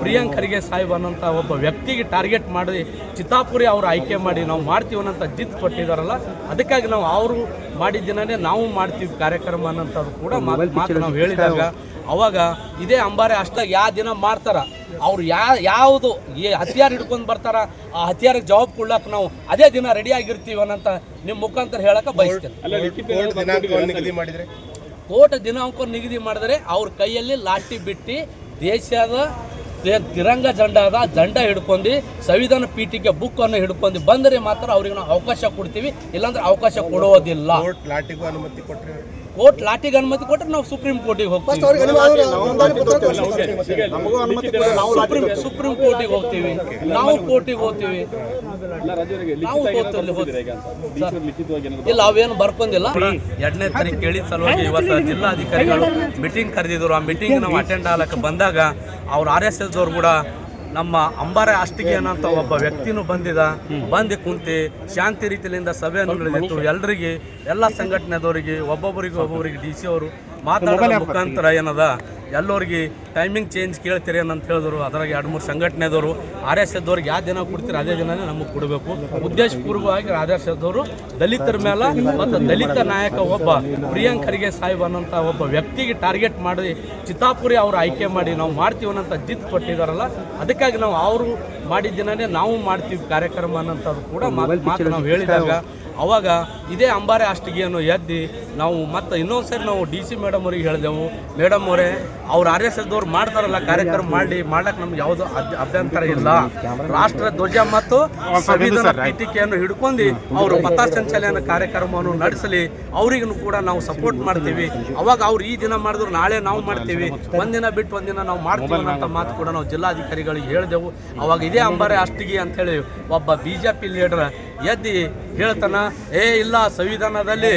ಪ್ರಿಯಾಂಕ್ ಖರ್ಗೆ ಸಾಹೇಬ್ ಅನ್ನೋಂಥ ಒಬ್ಬ ವ್ಯಕ್ತಿಗೆ ಟಾರ್ಗೆಟ್ ಮಾಡಿ ಚಿತ್ತಾಪುರಿ ಅವರು ಆಯ್ಕೆ ಮಾಡಿ ನಾವು ಮಾಡ್ತೀವಿ ಅನ್ನೋಂಥ ಜಿತ್ ಕೊಟ್ಟಿದ್ದಾರಲ್ಲ, ಅದಕ್ಕಾಗಿ ನಾವು ಅವರು ಮಾಡಿದ್ದಿನೇ ನಾವು ಮಾಡ್ತೀವಿ ಕಾರ್ಯಕ್ರಮ ಅನ್ನೋಂಥದ್ದು ಕೂಡ ಮಾತು ನಾವು ಹೇಳಿದಾಗ ಅವಾಗ ಇದೇ ಅಂಬಾರೆ ಅಷ್ಟಾಗಿ ಯಾವ ದಿನ ಮಾಡ್ತಾರ ಅವ್ರು ಯಾವುದು ಹತ್ಯಾರ ಹಿಡ್ಕೊಂಡು ಬರ್ತಾರ ಆ ಹತ್ಯಾರಿಗೆ ಜವಾಬ್ ಕೊಡ್ಲಕ್ಕೆ ನಾವು ಅದೇ ದಿನ ರೆಡಿ ಆಗಿರ್ತೀವಿ ಅನ್ನೋಂಥ ನಿಮ್ಮ ಮುಖಾಂತರ ಹೇಳಕ್ಕೆ ಬಯಸ್ತೇನೆ. ಕೋರ್ಟ್ ದಿನಾಂಕ ನಿಗದಿ ಮಾಡಿದರೆ ಅವ್ರ ಕೈಯಲ್ಲಿ ಲಾಠಿ ಬಿಟ್ಟು ದೇಶದ ತಿರಂಗ ಜಂಡ ಹಿಡ್ಕೊಂಡು ಸಂವಿಧಾನ ಪೀಠಿಗೆ ಬುಕ್ ಅನ್ನು ಹಿಡ್ಕೊಂಡು ಬಂದರೆ ಮಾತ್ರ ಅವ್ರಿಗೆ ನಾವು ಅವಕಾಶ ಕೊಡ್ತೀವಿ, ಇಲ್ಲಾಂದ್ರೆ ಅವಕಾಶ ಕೊಡೋದಿಲ್ಲ. ಕೋರ್ಟ್ ಲಾಟಿಗೆ ಅನುಮತಿ ಕೊಟ್ಟರೆ ನಾವು ಸುಪ್ರೀಂ ಕೋರ್ಟಿಗೆ ಹೋಗ್ತೀವಿ, ಸುಪ್ರೀಂ ಕೋರ್ಟಿಗೆ ಹೋಗ್ತೀವಿ, ನಾವು ಕೋರ್ಟಿಗೆ ಹೋಗ್ತೀವಿ. ನಾವು ಇಲ್ಲ ಅವೇನು ಬರ್ಕೊಂಡಿಲ್ಲ. 2ನೇ ತಾರೀಕು ಕೇಳಿದ ಸಲುವಾಗಿ ಇವತ್ತು ಜಿಲ್ಲಾಧಿಕಾರಿಗಳು ಮೀಟಿಂಗ್ ಕರೆದಿದ್ರು. ಆ ಮೀಟಿಂಗ್ ನಾವು ಅಟೆಂಡ್ ಆಗಕ್ಕೆ ಬಂದಾಗ ಅವ್ರು RSS ಅವ್ರು ಕೂಡ ನಮ್ಮ ಅಂಬಾರೆ ಅಷ್ಟಿಗೆ ಅನ್ನೋಂಥ ಒಬ್ಬ ವ್ಯಕ್ತಿನೂ ಬಂದು ಕುಂತು ಶಾಂತಿ ರೀತಿಯಿಂದ ಸಭೆಯನ್ನು ನಡೆದಿತ್ತು. ಎಲ್ಲರಿಗೆ ಎಲ್ಲ ಸಂಘಟನೆದವರಿಗೆ ಒಬ್ಬೊಬ್ಬರಿಗೆ DC ಅವರು ಮಾತಾಡೋ ಮುಖಾಂತರ ಏನದ ಎಲ್ಲರಿಗೆ ಟೈಮಿಂಗ್ ಚೇಂಜ್ ಕೇಳ್ತೀರಿ ಅಂತ ಹೇಳಿದ್ರು. ಅದ್ರಾಗ 2-3 ಸಂಘಟನೆದವರು RSS ಅವ್ರಿಗೆ ಯಾವ ದಿನ ಕೊಡ್ತೀರಿ ಅದೇ ದಿನನೇ ನಮಗೆ ಕೊಡಬೇಕು. ಉದ್ದೇಶಪೂರ್ವಕವಾಗಿ RSS ಅವರು ದಲಿತರ ಮೇಲೆ ಮತ್ತು ದಲಿತ ನಾಯಕ ಒಬ್ಬ ಪ್ರಿಯಾಂಕ್ ಖರ್ಗೆ ಸಾಹೇಬ್ ಅನ್ನೋಂಥ ಒಬ್ಬ ವ್ಯಕ್ತಿಗೆ ಟಾರ್ಗೆಟ್ ಮಾಡಿ ಚಿತ್ತಾಪುರಿ ಅವರು ಆಯ್ಕೆ ಮಾಡಿ ನಾವು ಮಾಡ್ತೀವಿ ಅನ್ನೋಂಥ ಜಿತ್ ಕೊಟ್ಟಿದ್ದಾರಲ್ಲ, ಅದಕ್ಕಾಗಿ ನಾವು ಅವರು ಮಾಡಿದ್ದಿನೇ ನಾವು ಮಾಡ್ತೀವಿ ಕಾರ್ಯಕ್ರಮ ಅನ್ನೋಂಥದ್ದು ಕೂಡ ಮಾತು ನಾವು ಹೇಳಿದಾಗ ಅವಾಗ ಇದೇ ಅಂಬಾರೆ ಅಷ್ಟಿಗೆಯನ್ನು ಎದ್ದು ನಾವು ಮತ್ತೆ ಇನ್ನೊಂದು ಸರಿ ನಾವು DC ಮೇಡಮ್ ಅವ್ರಿಗೆ ಹೇಳಿದೆವು, ಮೇಡಮ್ ಅವರೇ ಅವ್ರು RSS ಅವ್ರು ಮಾಡ್ತಾರಲ್ಲ ಕಾರ್ಯಕ್ರಮ ಮಾಡ್ಲಿಕ್ಕೆ ನಮ್ಗೆ ಯಾವುದೋ ಅಭ್ಯಂತರ ಇಲ್ಲ. ರಾಷ್ಟ್ರ ಧ್ವಜ ಮತ್ತು ಸಂವಿಧಾನ ಪೀಠಿಕೆಯನ್ನು ಹಿಡ್ಕೊಂಡು ಅವರು ಪಥಸಂಚಲನ ಕಾರ್ಯಕ್ರಮವನ್ನು ನಡೆಸಲಿ, ಅವರಿಗೂ ಕೂಡ ನಾವು ಸಪೋರ್ಟ್ ಮಾಡ್ತೀವಿ. ಅವಾಗ ಅವ್ರು ಈ ದಿನ ಮಾಡಿದ್ರು ನಾಳೆ ನಾವು ಮಾಡ್ತೀವಿ, ಒಂದಿನ ಬಿಟ್ಟು ಒಂದಿನ ನಾವು ಮಾಡ್ತೀವಿ ಅನ್ನೋಂಥ ಮಾತು ಕೂಡ ನಾವು ಜಿಲ್ಲಾಧಿಕಾರಿಗಳಿಗೆ ಹೇಳಿದೆವು. ಅವಾಗ ಇದೇ ಅಂಬಾರೆ ಅಷ್ಟಿಗೆ ಅಂತೇಳಿ ಒಬ್ಬ BJP ಲೀಡರ್ ಎದ್ದು ಹೇಳ್ತಾನ, ಇಲ್ಲ ಸಂವಿಧಾನದಲ್ಲಿ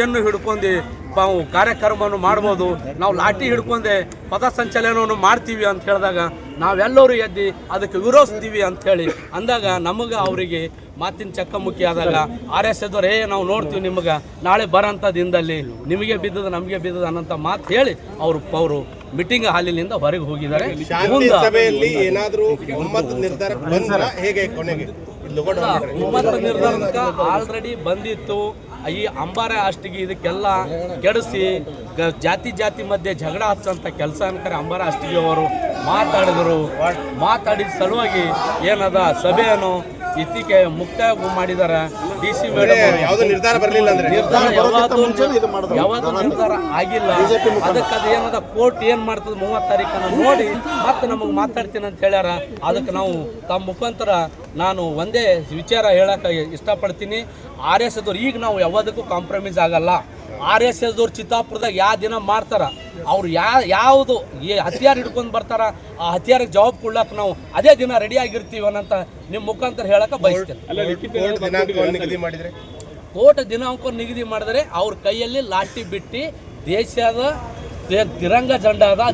ಏನು ಹಿಡ್ಕೊಂಡು ನಾವು ಕಾರ್ಯಕ್ರಮವನ್ನು ಮಾಡ್ಬೋದು, ನಾವು ಲಾಠಿ ಹಿಡ್ಕೊಂಡೆ ಪಥಸಂಚಲನವನ್ನು ಮಾಡ್ತೀವಿ ಅಂತ ಹೇಳಿದಾಗ ನಾವೆಲ್ಲರೂ ಎದ್ದು ಅದಕ್ಕೆ ವಿರೋಧಿಸ್ತೀವಿ ಅಂಥೇಳಿ ಅಂದಾಗ ನಮಗೆ ಅವರಿಗೆ ಮಾತಿನ ಚಕ್ಕಮುಕ್ಕಿ ಆದಾಗ RSS ಅವ್ರು ನಾವು ನೋಡ್ತೀವಿ ನಿಮಗೆ ನಾಳೆ ಬರೋಂಥ ದಿನದಲ್ಲಿ ನಿಮಗೆ ಬಿದ್ದದ ನಮಗೆ ಬಿದ್ದದ ಅನ್ನೋಂಥ ಮಾತು ಹೇಳಿ ಅವರು ಮೀಟಿಂಗ್ ಹಾಲಿನಿಂದ ಹೊರಗೆ ಹೋಗಿದ್ದಾರೆ. ನಿರ್ಧಾರಕ್ಕೆ ಆಲ್ರೆಡಿ ಬಂದಿತ್ತು. ಈ ಅಂಬಾರೆ ಅಷ್ಟಿಗೆ ಇದಕ್ಕೆಲ್ಲ ಕೆಡಿಸಿ ಜಾತಿ ಮಧ್ಯೆ ಜಗಳ ಹಚ್ಚಂತ ಕೆಲಸ ಅನ್ಕರೆ ಅಂಬಾರೆ ಅಷ್ಟಿಗೆ ಅವರು ಮಾತಾಡಿದ ಸಲುವಾಗಿ ಏನದ ಸಭೆಯನ್ನು ಇತ್ತೀಕೆ ಮುಕ್ತಾಯ ಮಾಡಿದ್ದಾರೆ. DC ಮೇಡಮ್ ನಿರ್ಧಾರ ಆಗಿಲ್ಲ. ಅದಕ್ಕೆ ಅದು ಏನದ ಕೋರ್ಟ್ ಏನು ಮಾಡ್ತದೆ 30 ತಾರೀಕನ್ನು ನೋಡಿ ಮತ್ತೆ ನಮಗೆ ಮಾತಾಡ್ತೀನಿ ಅಂತ ಹೇಳ್ಯಾರ. ಅದಕ್ಕೆ ನಾವು ತಮ್ಮ ಮುಖಾಂತರ ನಾನು ಒಂದೇ ವಿಚಾರ ಹೇಳಕ್ಕೆ ಇಷ್ಟಪಡ್ತೀನಿ, RSS ಅವ್ರು ಈಗ ನಾವು ಯಾವುದಕ್ಕೂ ಕಾಂಪ್ರಮೈಸ್ ಆಗಲ್ಲ. RSS ಅವ್ರು ಚಿತ್ತಾಪುರದಾಗ ಯಾವ ದಿನ ಮಾಡ್ತಾರ ಅವ್ರು ಯಾವುದು ಹತ್ಯಾರ ಹಿಡ್ಕೊಂಡು ಬರ್ತಾರ ಆ ಹತ್ಯಾರಿಗೆ ಜವಾಬ್ ಕೊಡ್ಲಕ್ಕೆ ನಾವು ಅದೇ ದಿನ ರೆಡಿ ಆಗಿರ್ತೀವಿ ಅನ್ನೋಂಥ ನಿಮ್ಮ ಮುಖಾಂತರ ಹೇಳಕ್ಕೆ ಬಯಸ್ತೇನೆ. ಕೋರ್ಟ್ ದಿನಾಂಕ ನಿಗದಿ ಮಾಡಿದರೆ ಅವ್ರ ಕೈಯಲ್ಲಿ ಲಾಠಿ ಬಿಟ್ಟು ದೇಶದ ತಿರಂಗ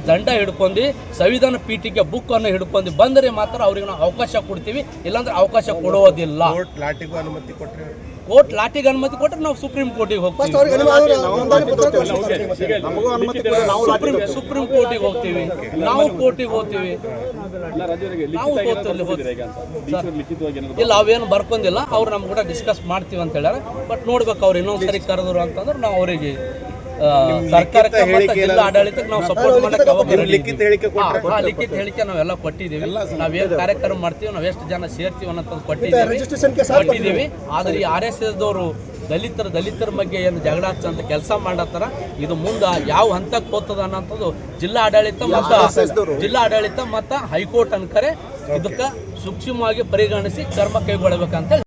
ಜಂಡ ಹಿಡ್ಕೊಂಡು ಸಂವಿಧಾನ ಪೀಠಿಗೆ ಬುಕ್ ಅನ್ನು ಹಿಡ್ಕೊಂಡು ಬಂದರೆ ಮಾತ್ರ ಅವ್ರಿಗೆ ನಾವು ಅವಕಾಶ ಕೊಡ್ತೀವಿ, ಇಲ್ಲಾಂದ್ರೆ ಅವಕಾಶ ಕೊಡೋದಿಲ್ಲ. ಕೋರ್ಟ್ ಲಾಟಿಗೆ ಅನುಮತಿ ಕೊಟ್ಟರೆ ನಾವು ಸುಪ್ರೀಂ ಕೋರ್ಟಿಗೆ ಹೋಗ್ತೀವಿ, ಸುಪ್ರೀಂ ಕೋರ್ಟಿಗೆ ಹೋಗ್ತೀವಿ, ನಾವು ಕೋರ್ಟಿಗೆ ಹೋಗ್ತೀವಿ. ನಾವು ಇಲ್ಲ ಅವೇನು ಬರ್ಕೊಂಡಿಲ್ಲ. ಅವ್ರು ನಮ್ಗೆ ಕೂಡ ಡಿಸ್ಕಸ್ ಮಾಡ್ತೀವಿ ಅಂತ ಹೇಳ್ಯಾರ. ಬಟ್ ನೋಡ್ಬೇಕು ಅವ್ರು ಇನ್ನೊಂದ್ಸರಿ ಕರೆದ್ರು ಅಂತಂದ್ರೆ ನಾವು ಅವರಿಗೆ ಸರ್ಕಾರಕ್ಕೆ ಜಿಲ್ಲಾ ಆಡಳಿತಕ್ಕೆ ನಾವು ಸಪೋರ್ಟ್ ಮಾಡಕ್ಕೆ ಲಿಖಿತ ಹೇಳಿಕೆ ನಾವೆಲ್ಲ ಕೊಟ್ಟಿದ್ದೀವಿ. ನಾವೇನು ಕಾರ್ಯಕ್ರಮ ಮಾಡ್ತೀವಿ, ನಾವು ಎಷ್ಟು ಜನ ಸೇರ್ತೀವಿ ಅನ್ನೋದು ಕೊಟ್ಟಿದ್ದೀವಿ. ಆದ್ರೆ ಈ RSS ದವರು ದಲಿತರ ಬಗ್ಗೆ ಏನು ಜಗಳ ಹಚ್ಚಂತ ಕೆಲಸ ಮಾಡತ್ತಾರ. ಇದು ಮುಂದೆ ಯಾವ ಹಂತಕ್ಕೆ ಹೋಗ್ತದ ಅನ್ನೋಂಥದ್ದು ಜಿಲ್ಲಾ ಆಡಳಿತ ಮತ್ತು ಹೈಕೋರ್ಟ್ ಅನ್ಕರೆ ಇದಕ್ಕೆ ಸೂಕ್ಷ್ಮವಾಗಿ ಪರಿಗಣಿಸಿ ಕ್ರಮ ಕೈಗೊಳ್ಳಬೇಕಂತ